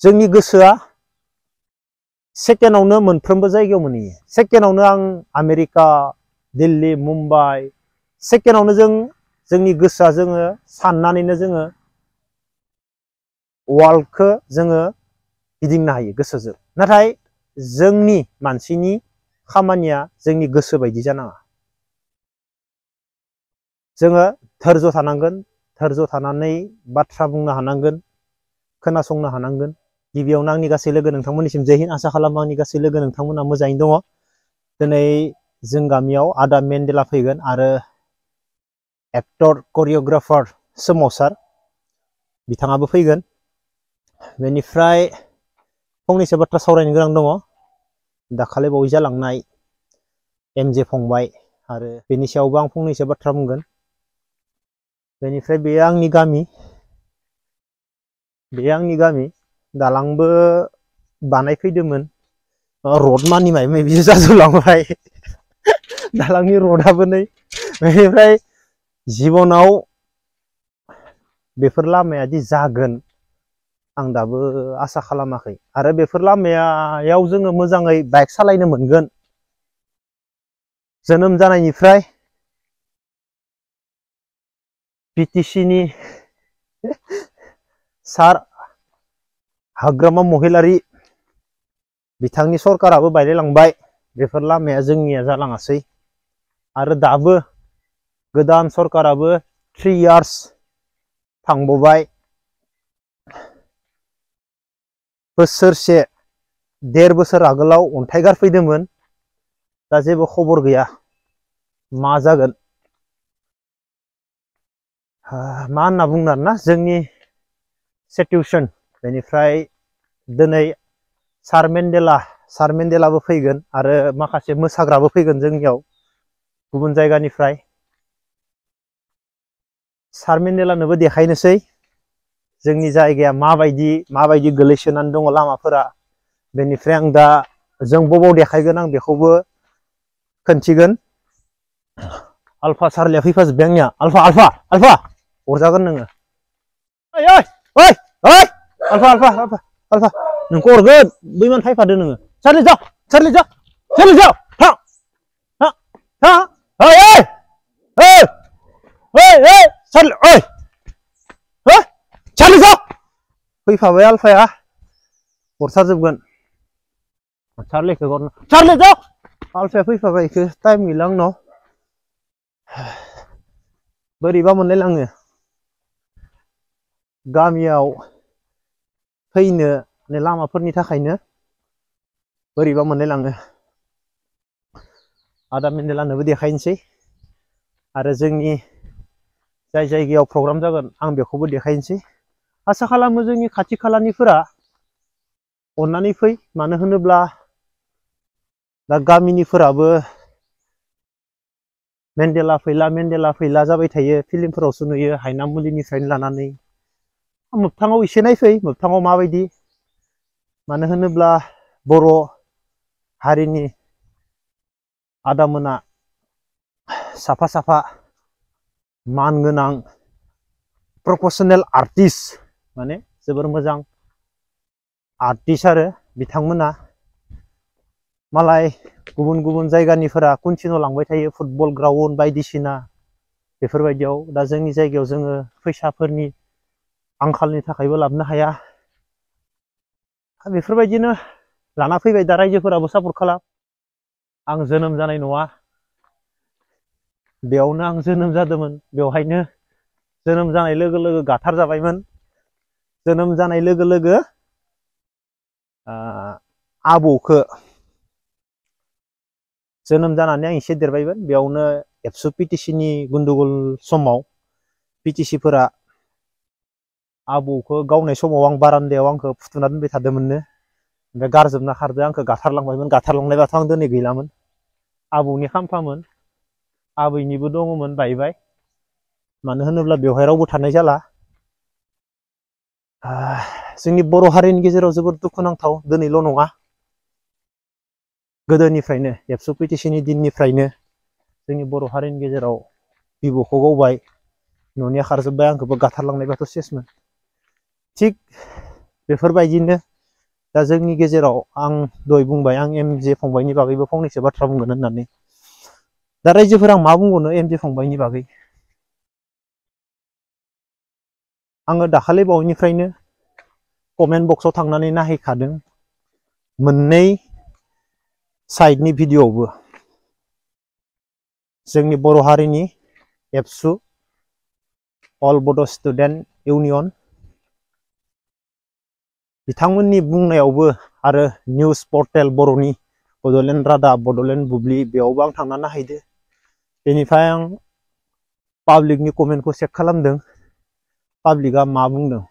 जोंनि गोसोआ सेकेन्डआवनो मोनफ्रोमबो जायगायाव मोनहैयो। सेकेन्डआवनो आं आमेरिका, दिल्ली, मुम्बाइ, सेकेन्डआवनो जोंनि गोसोआ जोङो साननानैनो जोङो वर्ल्डखौ जोङो गिदिंनो हायो गोसोजों। नाथाय जोंनि मानसिनि खामानिया जोंनि गोसो बायदि जानाङा। जोङो धैर्य थानांगोन, धैर्य थानानै बाथ्रा बुंनो हानांगोन, खोनासंनो हानांगोन। गिबियावनो आंनि गासै लोगो नोंथांमोननिसिम जय हिन्द। आसा खालामो आंनि गासै लोगो नोंथांमोना मोजाङैनो दङ। दिनै जों गामियाव आदा मेन्डेला फैगोन आरो एक्टर करिय'ग्राफार सोमावसार बिथाङाबो फैगोन। बेनिफ्राय फंनैसो बाथ्रा सावरायनो गोनां दङ। दाखालि बावै जालांनाय एमजे फंबाय आरो बेनि सायावबो आं फंनैसो बाथ्रा बुंगोन। बेनिफ्राय बेयो आंनि गामि दालांबो बानायफैदोंमोन, रड मानि माइ बियो जाजोबलांबाय दालांनि रडआबो नै। बेनिफ्राय जिबनाव बेफोर लामाया दि जागोन आं दाबो आसा खालामाखै। आरो बेफोर लामायाव जोङो मोजाङै बाइक सालायनो मोनगोन। जोनोम जानायनिफ्राय बिटिसिनि सार हाग्रामा महिलारि बिथांनि सरकाराबो बायलायलांबाय, बेफोर लामाया जोंनिया जालाङासै। आरो दाबो गोदान सरकाराबो 3 इयार्स थांबावबाय, बोसोरसे 1.5 बोसोर आगोलाव अन्थाइ गारफैदोंमोन। दा जेबो खबर गैया मा जागोन। मा होनना बुंनो आरोना जोंनि सिटुएसन। बेनिफ्राय दिनै सार मेन्डेलाबो फैगोन आरो माखासे मोसाग्राबो फैगोन जोंनियाव गुबुन जायगानिफ्राय। सार मेन्डेलानोबो देखायनोसै जोंनि जायगाया माबायदि गोलैसोनानै दङ लामाफोरा। बेनिफ्राय आं दा जों बबाव देखायगोन आं बेखौबो खोन्थिगोन। आल्फा सारलिया फैफाजोब्बाय आंनिया। आल्फा अरजागोन नोङो। आल्फा नोंखौ अरगोन। बैमान फैफादो नोङो। चार्लि जा चार्लि थां चार्लि जा। फैफाबाय आल्फाया, हरथारजोबगोन। चार्लिखौ हरनो, चार्लि जा। आल्फाया फैफाबाय, बेखौ टाइम गैला आंनाव। बोरैबा मोनलायलाङो गामियाव फैनो लामाफोरनि थाखायनो बोरैबा मोनलायलाङो। आदा मेन्डेलानोबो देखायनोसै आरो जोंनि जाय जायगायाव प्रग्राम जागोन आं बेखौबो देखायनोसै। आसा खालामो जोंनि खाथि खालानिफोरा अननानै फै। मानो होनोब्ला दा गामिनिफोराबो मेन्डेला फैला जाबाय थायो। फिल्मफोरावसो नुयो हायनामुलिनिफ्रायनो लानानै। मोगथाङाव एसे नायफै, मोगथाङाव माबायदि। मानो होनोब्ला बर' हारिनि आदामोना साफा मान गोनां प्रफेसनेल आर्टिस्ट, माने जोबोर मोजां आर्टिस्ट आरो बिथांमोना। मालाय गुबुन जायगानिफोरा कन्टिनिउ लांबाय थायो फुटबल ग्राउन्ड बायदिसिना बेफोरबायदियाव। दा जोंनि जायगायाव जोङो फैसाफोरनि आंखालनि थाखायबो लाबोनो हाया। बेफोरबायदिनो लाना फैबाय। दा रायजोफोराबो सापर्ट खालाम। आं जोनोम जानाय न'आ बेयावनो आं जोनोम जादोंमोन। बेवहायनो जोनोम जानाय लोगो लोगो गाथार जाबायमोन। जोनोम जानाय लोगो लोगो आबौखौ जोनोम जानानै आं एसे देरबायमोन। बेयावनो एबसु पिटिसिनि गन्दगल समाव पिटिसिफोरा आबौखौ गावनाय समाव आं बारान्दायाव आंखौ फुथुना दोनबाय थादोंमोननो। ओमफ्राय गारजोबना खारदो, आंखौ गाथारलांबायमोन। गाथारलांनायबाथ' आं दिनै गैलामोन। आबौनि खाम्फामोन, आबैनिबो दङमोन, बायबाय। मानो होनोब्ला बेवहाय रावबो थानाय जाला। जोंनि बर' हारिनि गेजेराव जोबोद दुखुनांथाव, दिनैल' नङा गोदोनिफ्रायनो एबसु पिटिसिनि दिननिफ्रायनो जोंनि बर' हारिनि गेजेराव बिबौखौ गावबाय, न'निया खारजोब्बाय, आंखौबो गाथारलांनायबाथ' सेसमोन। थिग बेफोरबायदिनो दा जोंनि गेजेराव आं दहाय बुंबाय आं एमजे फंबायनि बागैबो फंनैसो बाथ्रा बुंगोन होननानै। दा रायजोफोरा मा बुंबावनो एमजे फंबायनि बागै। आङो दाखालि बावैनिफ्रायनो कमेन्ट बक्सआव थांनानै नायहैखादों मोननै साइडनि भिडिअ'आवबो। जोंनि बर' हारिनि एबसु अल बड' स्टुडेन्ट इउनियन बिथांमोननि बुंनायावबो आरो निउस पर्टेल बर'नि बड'लेण्ड रादाब, बड'लेण्ड बुब्लि, बेयावबो आं थांना नायहैदो। बेनिफ्राय आं पाब्लिकनि कमेन्टखौ चेक खालामदों, पाब्लिकआ मा बुंदों।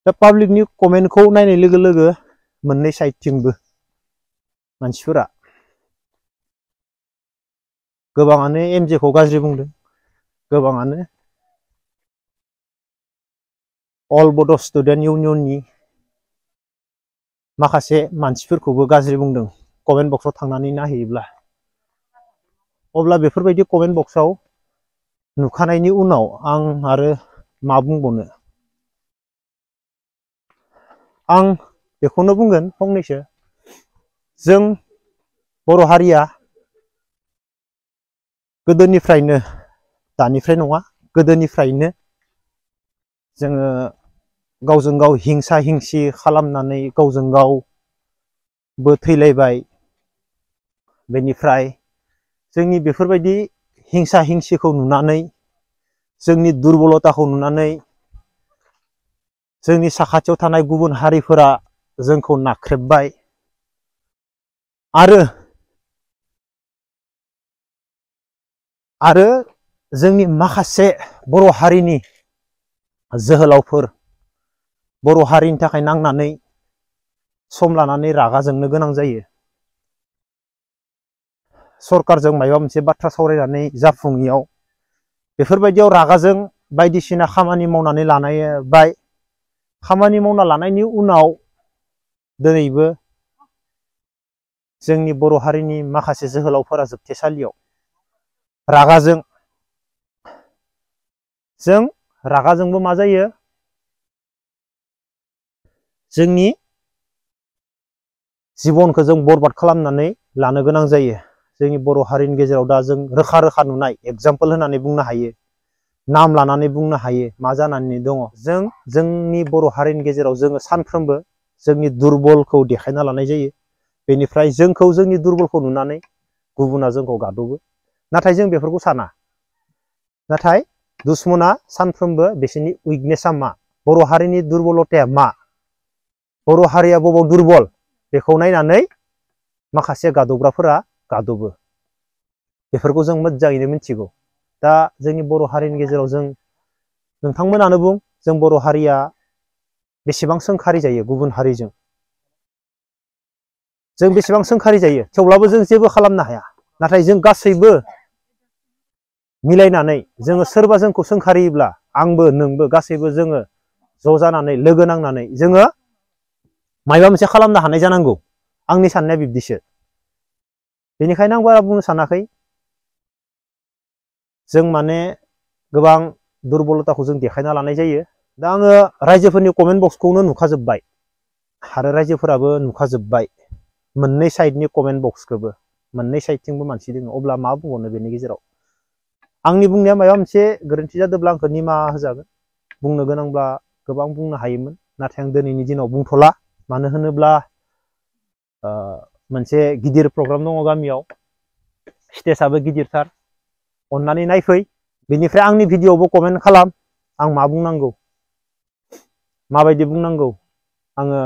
दा पाब्लिकनि कमेन्टखौ नायनाय लोगो लोगो मोननै साइडथिंबो मानसिफोरा गोबाङानो एमजेखौ गाज्रि बुंदों, गोबाङानो अल बड' स्टुडेन्ट इउनियननि माखासे मानसिफोरखौबो गाज्रि बुंदों कमेन्ट बक्सआव थांनानै नायहैयोब्ला। अब्ला बेफोरबायदि कमेन्ट बक्सआव नुखानायनि उनाव आं आरो मा बुंबावनो। आं बेखौनो बुंगोन फंनैसो, जों बर' हारिया गोदोनिफ्रायनो, दानिफ्राय नङा, गोदोनिफ्रायनो जोङो गावजों गाव हिंसा हिंसि खालामनानै गावजों गावबो थैलायबाय। बेनिफ्राय जोंनि बेफोरबायदि हिंसा हिंसिखौ नुनानै, जोंनि दुरबलताखौ नुनानै जोंनि साखाथियाव थानाय गुबुन हारिफोरा जोंखौ नाख्रेबबाय आरो जोंनि माखासे बर' हारिनि जोहोलावफोर बर' हारिनि थाखाय नांनानै सम लानानै रागा जोंनो गोनां जायो। सरकारजों माबा मोनसे बाथ्रा सावरायनानै जाफुङियाव बेफोरबायदियाव रागाजों बायदिसिना खामानि मावनानै लानायबाय। खामानि मावना लानायनि उनाव दिनैबो जोंनि बर' हारिनि माखासे जोहोलावफोरा जोबथेसालियाव रागाजोंबो मा जायो, जोंनि जिबनखौ जों बरबाद खालामनानै लानो गोनां जायो। जोंनि बर' हारिनि गेजेराव दा जों रोखा रोखा नुनाय एगजामपोल होनानै बुंनो हायो, नाम लानानै बुंनो हायो मा जानानै दङ। जोंनि बर' हारिनि गेजेराव जोङो सानफ्रोमबो जोंनि दुरबलखौ देखायना लानाय जायो। बेनिफ्राय जोंखौ जोंनि दुरबलखौ नुनानै गुबुना जोंखौ गादबो। नाथाय जों बेफोरखौ साना। नाथाय दुश्मना सानफ्रोमबो बिसोरनि उइकनेसा मा, बर' हारिनि दुरबलताया मा, बर' हारिया बबाव दुरबल, बेखौ नायनानै माखासे गादबग्राफोरा गादबो। बेफोरखौ जों मोजाङैनो मिथिगौ। दा जोंनि बर' हारिनि गेजेराव जों, नोंथांमोनानो बुं, जों बर' हारिया बेसेबां सोंखारि जायो गुबुन हारिजों। जों बेसेबां सोंखारि जायो, थेवब्लाबो जों जेबो खालामनो हाया। नाथाय जों गासैबो मिलायनानै जोङो सोरबा जोंखौ सोंखारियोब्ला, आंबो नोंबो गासैबो जोङो ज' जानानै लोगो नांनानै जोङो माबा मोनसे खालामनो हानाय जानांगौ। आंनि साननाया बिब्दिसो। बेनिखायनो आं बारा बुंनो सानाखै। जों माने गोबां दुरबलताखौ जों देखायना लानाय जायो। दा आङो रायजोफोरनि कमेन्ट बक्सखौनो नुखाजोब्बाय आरो रायजोफोराबो नुखाजोब्बाय मोननै साइडनि कमेन्ट बक्सखौबो। मोननै साइडथिंबो मानसि दङ। अब्ला मा बुंबावनो बेनि गेजेराव। आंनि बुंनाया माबा मोनसे गोरोन्थि जादोंब्ला आंखौ निमाहा होजागोन। बुंनो गोनांब्ला गोबां बुंनो हायोमोन, नाथाय आं दिनैनि दिनाव बुंथ'ला। मानो होनोब्ला मोनसे गिदिर प्रग्राम दङ गामियाव, स्टेजआबो गिदिरथार। अन्नानै नायफै। बेनिफ्राय आंनि भिडिअ'आवबो कमेन्ट खालाम, आं मा बुंनांगौ, माबायदि बुंनांगौ। आङो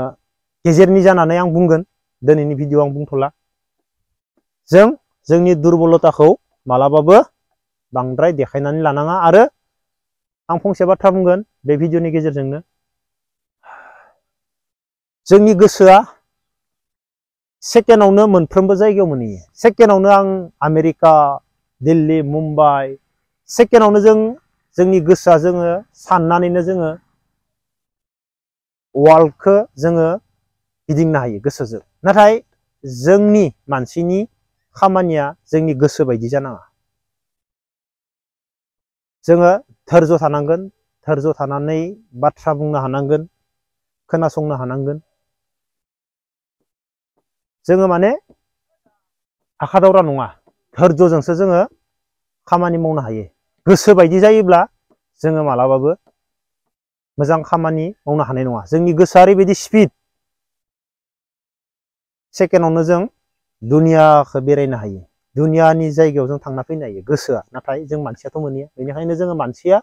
गेजेरनि जानानै आं बुंगोन। दिनैनि भिडिअ' आं बुंथ'ला। जों जोंनि दुरबलताखौ मालाबाबो बांद्राय देखायनानै लानाङा। आरो आं फंसे बाथ्रा बुंगोन बे भिडिअ'नि गेजेरजोंनो, जोंनि गोसोआ सेकेन्डआवनो मोनफ्रोमबो जायगायाव मोनहैयो। सेकेन्डआवनो आं आमेरिका, दिल्ली, मुम्बाइ, सेकेन्डआवनो जोंनि गोसोआ जोङो साननानैनो जोङो वार्ल्डखौ जोङो गिदिंनो हायो गोसोजों। नाथाय जोंनि मानसिनि खामानिया जोंनि गोसो बायदि जानाङा। जोङो धैर्य थानांगोन, धैर्य थानानै बाथ्रा बुंनो हानांगोन, खोनासंनो हानांगोन। जोङो माने हाखादावरा नङा, धोर्जोजोंसो जोङो खामानि मावनो हायो। गोसो बायदि जायोब्ला जोङो मालाबाबो मोजां खामानि मावनो हानाय नङा। जोंनि गोसोआ ओरैबायदि स्पिड, सेकेन्डआवनो जों दुनियाखौ बेरायनो हायो, दुनियानि जायगायाव जों थांना फैनो हायो गोसोआ। नाथाय जों मानसियाथ' मोनहैया। बेनिखायनो जोङो मानसिया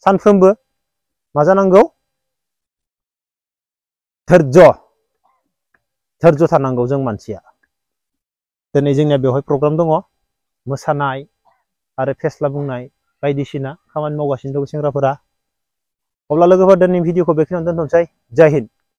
सानफ्रोमबो मा जानांगौ? धोर्ज थानांगौ जों मानसिया। दिनै जोंनिया बेवहाय प्रग्राम दङ, मोसानाय आरो फेस्ला बुंनाय बायदिसिना खामानि मावगासिनो दं सेंग्राफोरा। अब्ला लोगोफोर दिनैनि भिडिअखौ बेखिनियावनो दोनथ'नोसै। जय हिन्द।